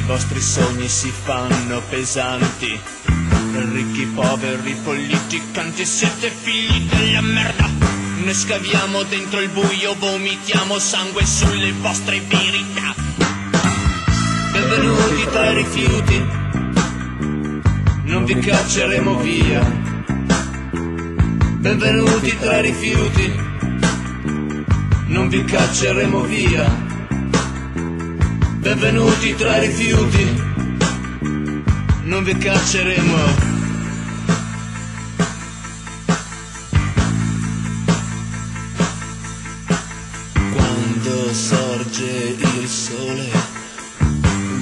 vostri sogni si fanno pesanti. Ricchi, poveri, politicanti, siete figli della merda. Noi scaviamo dentro il buio, vomitiamo sangue sulle vostre verità. Benvenuti tra i rifiuti, non vi cacceremo via. Benvenuti tra i rifiuti, non vi cacceremo via. Benvenuti tra i rifiuti, non vi cacceremo. Quando sorge il sole,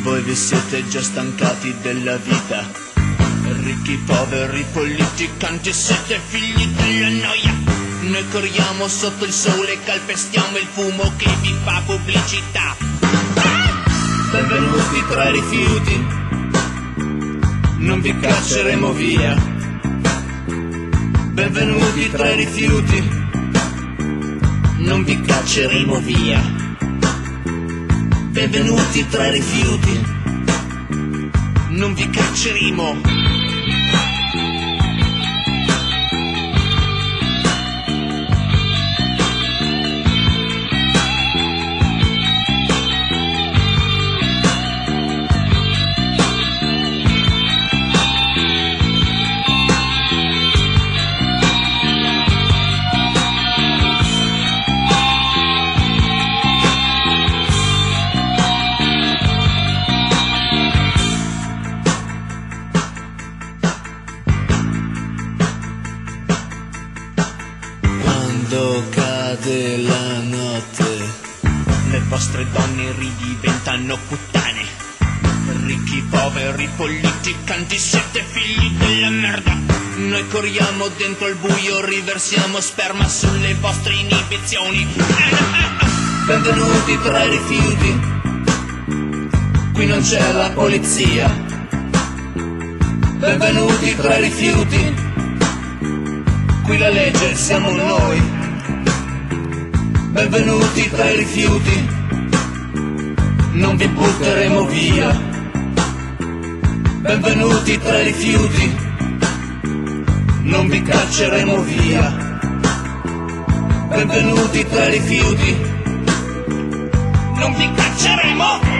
voi vi siete già stancati della vita. Ricchi, poveri, politicanti, siete figli della noia. Noi corriamo sotto il sole, calpestiamo il fumo che vi fa pubblicità. Benvenuti tra i rifiuti, non vi cacceremo via. Benvenuti tra i rifiuti, non vi cacceremo via. Benvenuti tra i rifiuti, non vi cacceremo. Quando cade la notte, le vostre donne ridiventano puttane. Ricchi, poveri, politicanti, siete figli della merda. Noi corriamo dentro il buio, riversiamo sperma sulle vostre inibizioni. Benvenuti tra i rifiuti, qui non c'è la polizia. Benvenuti tra i rifiuti, qui la legge siamo noi. Benvenuti tra i rifiuti, non vi butteremo via. Benvenuti tra i rifiuti, non vi cacceremo via. Benvenuti tra i rifiuti, non vi cacceremo.